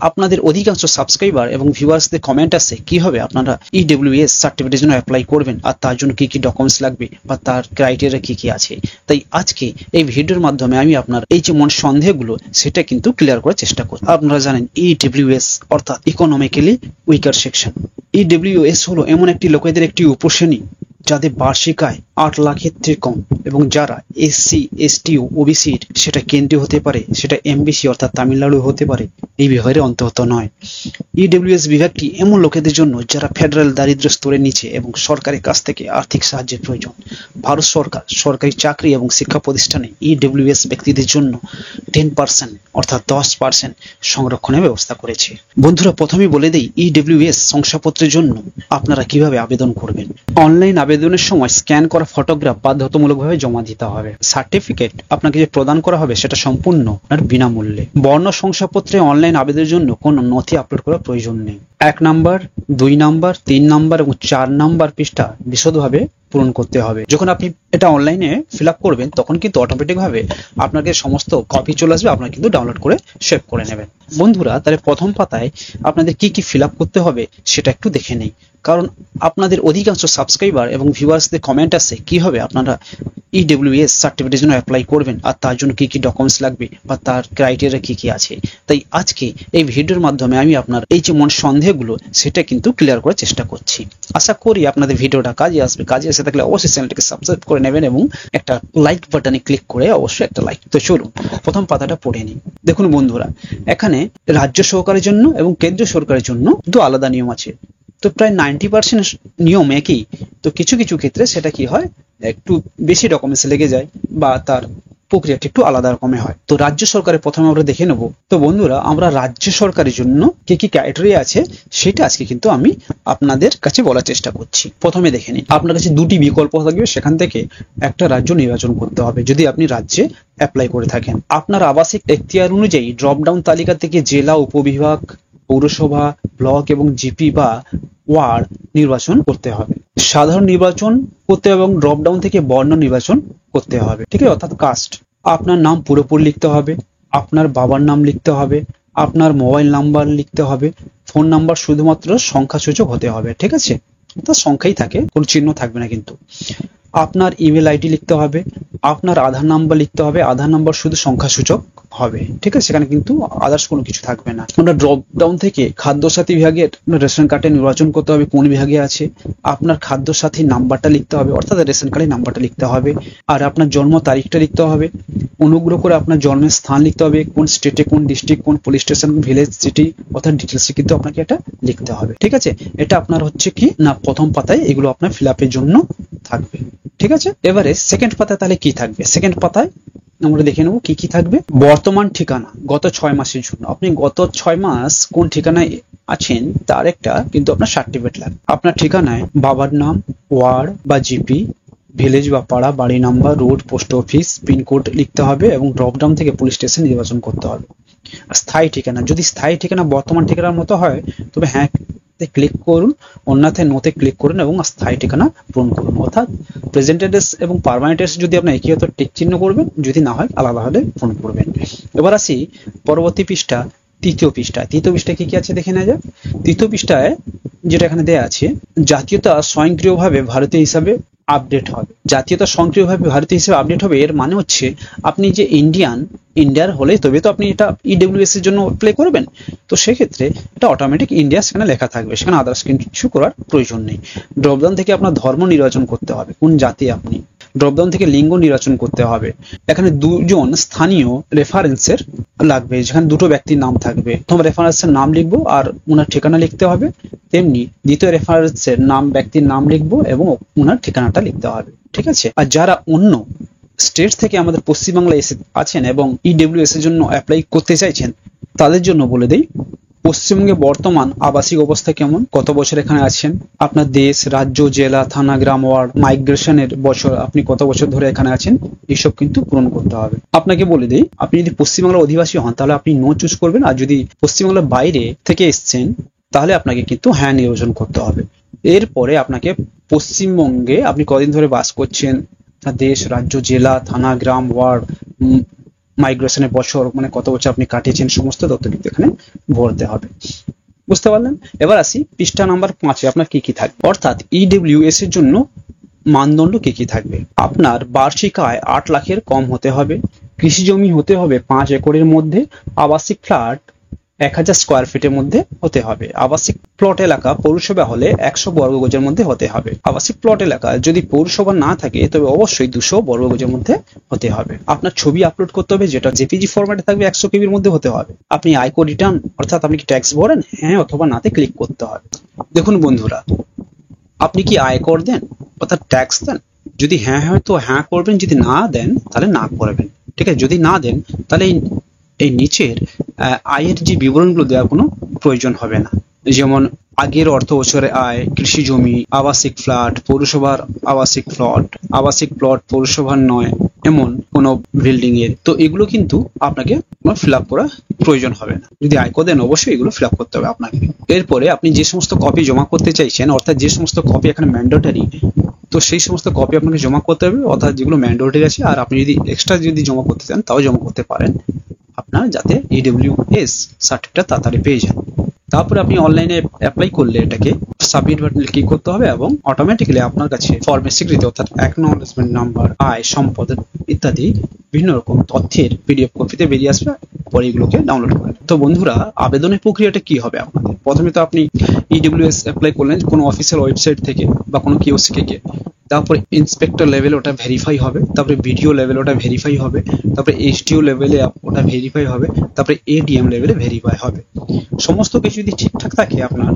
আপনাদের অধিকাংশ সাবস্ক্রাইবার এবং ভিউয়ার্সদের কমেন্ট আসে কিভাবে আপনারা ইডব্লিউএস সার্টিফিকেটের জন্য অ্যাপ্লাই করবেন আর তার জন্য কি কি ডকুমেন্টস লাগবে বা তার ক্রাইটেরিয়া কি কি আছে। তাই আজকে এই ভিডিওর মাধ্যমে আমি আপনার এই যে মন সন্দেহগুলো সেটা কিন্তু ক্লিয়ার করার চেষ্টা করব। আপনারা জানেন ইডব্লিউএস অর্থাৎ ইকোনমিক্যালি উইকার সেকশন। ইডব্লিউএস হলো এমন একটি লোকেদের একটি উপশ্রেণী যাদের বার্ষিক আয় 8 লাখের থেকে কম এবং যারা এসসি এসটি ওবিসি সেটা কেন্দ্রীয় হতে পারে, সেটা এমবিসি অর্থাৎ তামিলনাড়ু হতে পারে, এই বিভাগের অন্তর্গত নয়। ইডব্লিউএস বিভাগটি এমন লোকেদের জন্য যারা ফেডারেল দারিদ্র্য স্তরের নিচে এবং সরকারের কাছ থেকে আর্থিক সাহায্যের প্রয়োজন। ভারত সরকার সরকারি চাকরি এবং শিক্ষা প্রতিষ্ঠানে ইডব্লিউএস ব্যক্তিদের জন্য 10% অর্থাৎ 10% সংরক্ষণের ব্যবস্থা করেছে। বন্ধুরা, প্রথমেই বলে দেই ইডব্লিউএস শংসাপত্রের জন্য আপনারা কিভাবে আবেদন করবেন। অনলাইন আবেদনের সময় স্ক্যান করা ফটোগ্রাফ বাধ্যতামূলকভাবে জমা দিতে হবে। সার্টিফিকেট আপনাকে যে প্রদান করা হবে সেটা সম্পূর্ণ আপনার বিনামূল্যে। বর্ণ শংসাপত্রে অনলাইন আবেদনের জন্য কোনো নথি আপলোড করার প্রয়োজন নেই। 1 নাম্বার, 2 নাম্বার, 3 নাম্বার এবং 4 নাম্বার পৃষ্ঠা বিশদভাবে পূরণ করতে হবে। যখন আপনি এটা অনলাইনে ফিল আপ করবেন তখন কিন্তু অটোমেটিকভাবে আপনাকে সমস্ত কপি চলে আসবে, আপনারা কিন্তু ডাউনলোড করে সেভ করে নেবেন। বন্ধুরা, তাহলে প্রথম পাতায় আপনাদের কি কি ফিল আপ করতে হবে সেটা একটু দেখে নেই, কারণ আপনাদের অধিকাংশ সাবস্ক্রাইবার এবং ভিউয়ার্সদের কমেন্ট আসে কিভাবে আপনারা ইডব্লিউএস সার্টিফিকেটের জন্য অ্যাপ্লাই করবেন আর তার জন্য কি কি ডকুমেন্টস লাগবে বা তার ক্রাইটেরিয়া কি কি আছে। তাই আজকে এই ভিডিওর মাধ্যমে আমি আপনার এই যে মন সন্দেহগুলো সেটা কিন্তু ক্লিয়ার করার চেষ্টা করছি। আশা করি আপনাদের ভিডিওটা কাজে আসবে। কাজে এসে থাকলে অবশ্যই চ্যানেলটিকে সাবস্ক্রাইব করে নেবেন এবং একটা লাইক বাটনে ক্লিক করে অবশ্যই একটা লাইক। তো চলুন প্রথম পাতাটা পড়ে নিই। দেখুন বন্ধুরা, এখানে রাজ্য সরকারের জন্য এবং কেন্দ্রীয় সরকারের জন্য দুটো আলাদা নিয়ম আছে। তো প্রায় 90% নিয়ম একই, তো কিছু কিছু ক্ষেত্রে সেটা কি হয় একটু বেশি ডকুমেন্টস লেগে যায় বা তার প্রক্রিয়াটা একটু আলাদা রকমের হয়। তো রাজ্য সরকারের প্রথমে আমরা দেখে নেব। তো বন্ধুরা, আমরা রাজ্য সরকারের জন্য কি কি ক্রাইটেরিয়া আছে সেটা আজকে কিন্তু আমি আপনাদের কাছে বলার চেষ্টা করছি। প্রথমে দেখে নিন, আপনার কাছে দুটি বিকল্প থাকবে, সেখান থেকে একটা রাজ্য নির্বাচন করতে হবে যদি আপনি রাজ্যে অ্যাপ্লাই করে থাকেন। আপনার আবাসিক এখতিয়ার অনুযায়ী ড্রপ ডাউন তালিকা থেকে জেলা, উপবিভাগ, পৌরসভা, ব্লক এবং জিপি বা ওয়ার্ড নির্বাচন করতে হবে। সাধারণ নির্বাচন করতে হবে এবং ড্রপ ডাউন থেকে বর্ণ নির্বাচন করতে হবে। ঠিক আছে, অর্থাৎ কাস্ট। আপনার নাম পুরোপুরি লিখতে হবে, আপনার বাবার নাম লিখতে হবে, আপনার মোবাইল নাম্বার লিখতে হবে, ফোন নাম্বার শুধুমাত্র সংখ্যাসূচক হতে হবে। ঠিক আছে, অর্থাৎ সংখ্যাই থাকে, কোনো চিহ্ন থাকবে না কিন্তু। আপনার ইমেল আইডি লিখতে হবে, আপনার আধার নাম্বার লিখতে হবে, আধার নাম্বার শুধু সংখ্যাসূচক হবে। ঠিক আছে, সেখানে কিন্তু আদার্স কোনো কিছু থাকবে না। আমরা ড্রপ ডাউন থেকে খাদ্য সাথী বিভাগের রেশন কার্ডে নির্বাচন করতে হবে কোন বিভাগে আছে। আপনার খাদ্য সাথী নাম্বারটা লিখতে হবে, অর্থাৎ রেশন কার্ডের নাম্বারটা লিখতে হবে। আর আপনার জন্ম তারিখটা লিখতে হবে। অনুগ্রহ করে আপনার জন্মের স্থান লিখতে হবে, কোন স্টেটে, কোন ডিস্ট্রিক্ট, কোন পুলিশ স্টেশন, ভিলেজ, সিটি, অর্থাৎ ডিটেলসে কিন্তু আপনাকে এটা লিখতে হবে। ঠিক আছে, এটা আপনার হচ্ছে কি না প্রথম পাতায় এগুলো আপনার ফিল আপের জন্য থাকবে। ঠিক আছে, এবারে সেকেন্ড পাতায় তাহলে কি থাকবে। সেকেন্ড পাতায় আমরা দেখে নেব কি কি থাকবে। বর্তমান ঠিকানা গত 6 মাসের জন্য, আপনি গত 6 মাস কোন ঠিকানায় আছেন তার একটা কিন্তু আপনার সার্টিফিকেট লাগবে। আপনার ঠিকানায় বাবার নাম, ওয়ার্ড বা জিপি, ভিলেজ বা পাড়া, বাড়ি number, road, post office, pin code লিখতে হবে এবং ড্রপডাউন থেকে পুলিশ স্টেশন নির্বাচন করতে হবে। স্থায়ী ঠিকানা, যদি স্থায়ী ঠিকানা বর্তমান ঠিকানার মতো হয় তবে হ্যাঁ ক্লিক করুন, অন্যথায় নোতে ক্লিক করুন এবং স্থায়ী ঠিকানা পূরণ করুন। অর্থাৎ প্রেজেন্ট অ্যাড্রেস এবং পার্মানেন্ট অ্যাড্রেস যদি আপনার একই হতো টিক চিহ্ন করবেন, যদি না হয় আলাদা হলে পূরণ করবেন। এবার আসি পরবর্তী পৃষ্ঠা, তৃতীয় পৃষ্ঠায়। তৃতীয় পৃষ্ঠায় কি কি আছে দেখে নেওয়া যাক। তৃতীয় পৃষ্ঠায় যেটা এখানে দেয়া আছে, জাতীয়তা স্বয়ংক্রিয়ভাবে ভারতীয় হিসাবে আপডেট হবে। জাতীয়তা স্বয়ংক্রিয়ভাবে ভারতীয় হিসেবে আপডেট হবে, এর মানে হচ্ছে আপনি যে ইন্ডিয়ার হলে তবে তো আপনি এটা ইডব্লিউএস এর জন্য অ্যাপ্লাই করবেন। তো সেক্ষেত্রে এটা অটোমেটিক ইন্ডিয়া সেখানে লেখা থাকবে, সেখানে আদার্স কিছু করার প্রয়োজন নেই। ড্রপডাউন থেকে আপনার ধর্ম নির্বাচন করতে হবে, কোন জাতি আপনি। ড্রপডাউন থেকে লিঙ্গ নির্বাচন করতে হবে। এখানে দুজন স্থানীয় রেফারেন্সের লাগবে, যেখানে দুটো ব্যক্তির নাম থাকবে। প্রথম রেফারেন্সের নাম লিখবো আর ওনার ঠিকানা লিখতে হবে, তেমনি দ্বিতীয় রেফারেন্সের নাম, ব্যক্তির নাম লিখবো এবং ওনার ঠিকানাটা লিখতে হবে। ঠিক আছে, আর যারা অন্য স্টেট থেকে আমাদের পশ্চিমবাংলায় এসে আছেন এবং ইডব্লিউএস এর জন্য অ্যাপ্লাই করতে চাইছেন তাদের জন্য বলে দেই, পশ্চিমবঙ্গে বর্তমান আবাসিক অবস্থা কেমন, কত বছর এখানে আছেন, আপনার দেশ, রাজ্য, জেলা, থানা, গ্রাম, ওয়ার্ড, মাইগ্রেশনের বছর, আপনি কত বছর ধরে এখানে আছেন, এইসব কিন্তু পূরণ করতে হবে। আপনাকে বলে দেই, আপনি যদি পশ্চিমবাংলার অধিবাসী হন তাহলে আপনি নো চুজ করবেন, আর যদি পশ্চিমবাংলার বাইরে থেকে এসছেন তাহলে আপনাকে কিন্তু হ্যাঁ নির্বাচন করতে হবে। এরপরে আপনাকে পশ্চিমবঙ্গে আপনি কদিন ধরে বাস করছেন, দেশ, রাজ্য, জেলা, থানা, গ্রাম, ওয়ার্ড, মাইগ্রেশনের বছর মানে কত বছর আপনি কাটিয়েছেন সমস্ত তথ্য কিন্তু এখানে ভরতে হবে। বুঝতে পারলেন? এবার আসি পৃষ্ঠা নাম্বার 5-এ আপনার কি কি থাকবে, অর্থাৎ EWS এর জন্য মানদণ্ড কি কি থাকবে। আপনার বার্ষিক আয় 8 লাখের কম হতে হবে, কৃষি জমি হতে হবে 5 একরের মধ্যে, আবাসিক ফ্ল্যাট 1000 স্কোয়ার ফিটের মধ্যে হতে হবে, আবাসিক প্লট এলাকা পৌরসভা হলে 100 বর্গগজের মধ্যে হতে হবে, আবাসিক প্লট এলাকা যদি পৌরসভা না থাকে তবে অবশ্যই 200 বর্গগজের মধ্যে হতে হবে। আপনার ছবি আপলোড করতে হবে, যেটা জেপিজি ফরম্যাটে থাকবে 100 কেবির মধ্যে হতে হবে। আপনি আয়কর রিটার্ন অর্থাৎ আপনি কি ট্যাক্স ভরেন, হ্যাঁ অথবা নাতে ক্লিক করতে হবে। দেখুন বন্ধুরা, আপনি কি আয়কর দেন অর্থাৎ ট্যাক্স দেন? যদি হ্যাঁ হয় তো হ্যাঁ করবেন, যদি না দেন তাহলে না করবেন। ঠিক আছে, যদি না দেন তাহলে এই নিচের আয়ের যে বিবরণগুলো দেওয়ার কোনো প্রয়োজন হবে না, যেমন আগের অর্থ বছরে আয়, কৃষি জমি, আবাসিক ফ্ল্যাট, পৌরসভার আবাসিক প্লট পৌরসভার নয় এমন কোনো বিল্ডিং এর, তো এগুলো কিন্তু আপনাকে ফিল আপ করা প্রয়োজন হবে না। যদি আয়কর দেন অবশ্যই এগুলো ফিল আপ করতে হবে আপনাকে। এরপরে আপনি যে সমস্ত কপি জমা করতে চাইছেন, অর্থাৎ যে সমস্ত কপি এখানে ম্যান্ডেটরি, তো সেই সমস্ত কপি আপনাকে জমা করতে হবে, অর্থাৎ যেগুলো ম্যান্ডেটরি আছে। আর আপনি যদি এক্সট্রা যদি জমা করতে চান তাও জমা করতে পারেন, আপনার যাতে EWS সার্টিফিকেটটা তাড়াতাড়ি পেয়ে যান। তারপরে আপনি অনলাইনে অ্যাপ্লাই করলে এটাকে সাবমিট বাটনে ক্লিক করতে হবে এবং অটোমেটিক্যালি আপনার কাছে ফর্মের স্বীকৃতি অর্থাৎ অ্যাকনলেজমেন্ট নাম্বার, আয়, সম্পদ ইত্যাদি বিভিন্ন রকম তথ্যের PDF কপিতে বেরিয়ে আসবে, পরে এগুলোকে ডাউনলোড করে। তো বন্ধুরা, আবেদনের প্রক্রিয়াটা কি হবে আপনাদের? প্রথমে তো আপনি EWS অ্যাপ্লাই করলেন কোনো অফিসিয়াল ওয়েবসাইট থেকে বা কোনো কিওসি থেকে, তারপরে ইন্সপেক্টর লেভেল ওটা ভেরিফাই হবে, তারপরে ভিডিও লেভেল ওটা ভেরিফাই হবে, তারপরে HDO লেভেলে ওটা ভেরিফাই হবে, তারপরে ADM লেভেলে ভেরিফাই হবে। সমস্ত কিছু যদি ঠিকঠাক থাকে আপনার,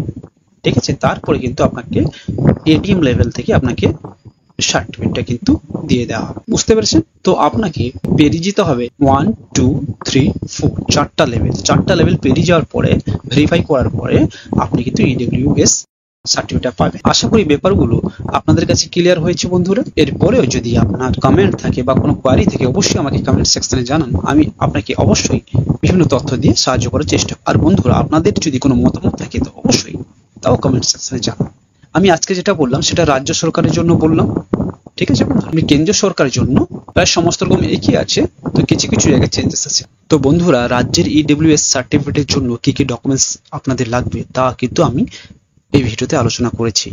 ঠিক আছে, তারপরে কিন্তু আপনাকে ADM লেভেল থেকে আপনাকে সার্টিফিকেটটা কিন্তু দিয়ে দেওয়া হবে। বুঝতে পেরেছেন? তো আপনাকে পেরিয়ে যেতে হবে 1 2 3 4 চারটা লেভেল পেরিয়ে যাওয়ার পরে, ভেরিফাই করার পরে আপনি কিন্তু EWS সার্টিফিকেট পাবেন। আশা করি ব্যাপারগুলো আপনাদের কাছে ক্লিয়ার হয়েছে বন্ধুরা। এরপরেও যদি আপনার কমেন্ট থাকে বা কোনো কোয়ারি থাকে অবশ্যই আমাকে কমেন্ট সেকশনে জানান, আমি আপনাকে অবশ্যই বিভিন্ন তথ্য দিয়ে সাহায্য করার চেষ্টা করব। আর বন্ধুরা, আপনাদের যদি কোনো মতামত থাকে তো অবশ্যই তাও কমেন্ট সেকশনে জানান। আমি আজকে যেটা বললাম সেটা রাজ্য সরকারের জন্য বললাম, ঠিক আছে বন্ধুরা। আমি কেন্দ্রীয় সরকারের জন্য প্রায় সমস্ত রকম একই আছে, তো কিছু কিছু জায়গায় চেঞ্জেস আছে। তো বন্ধুরা, রাজ্যের EWS সার্টিফিকেটের জন্য কি কি ডকুমেন্টস আপনাদের লাগবে তা কিন্তু আমি এই ভিডিওতে আলোচনা করেছি।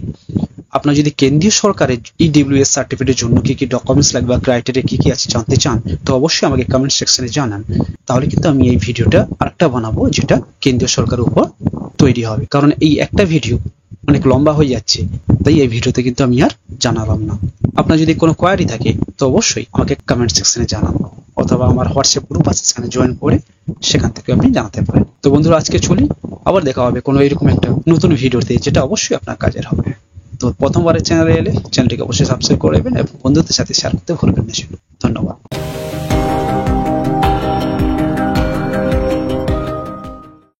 আপনার যদি কেন্দ্রীয় সরকারের EWS সার্টিফিকেটের জন্য কি কি ডকুমেন্টস লাগবে বা ক্রাইটেরিয়া কি কি আছে জানতে চান তো অবশ্যই আমাকে কমেন্ট সেকশনে জানান, তাহলে কিন্তু আমি এই ভিডিওটা আরেকটা বানাবো যেটা কেন্দ্রীয় সরকারের উপর তৈরি হবে। কারণ এই একটা ভিডিও অনেক লম্বা হয়ে যাচ্ছে, তাই এই ভিডিওতে কিন্তু আমি আর জানালাম না। আপনার যদি কোনো কোয়ারি থাকে তো অবশ্যই আমাকে কমেন্ট সেকশনে জানান, অথবা আমার হোয়াটসঅ্যাপ গ্রুপ আছে সেখানে জয়েন করে সেখান থেকে আপনি জানাতে পারেন। তো বন্ধুরা, আজকে চলি, আবার দেখা হবে কোনো এরকম একটা নতুন ভিডিওতে যেটা অবশ্যই আপনার কাজের হবে। তো প্রথমবারের চ্যানেলে এলে চ্যানেলটিকে অবশ্যই সাবস্ক্রাইব করবেন এবং বন্ধুদের সাথে শেয়ার করতে ভুলবেন না। ধন্যবাদ।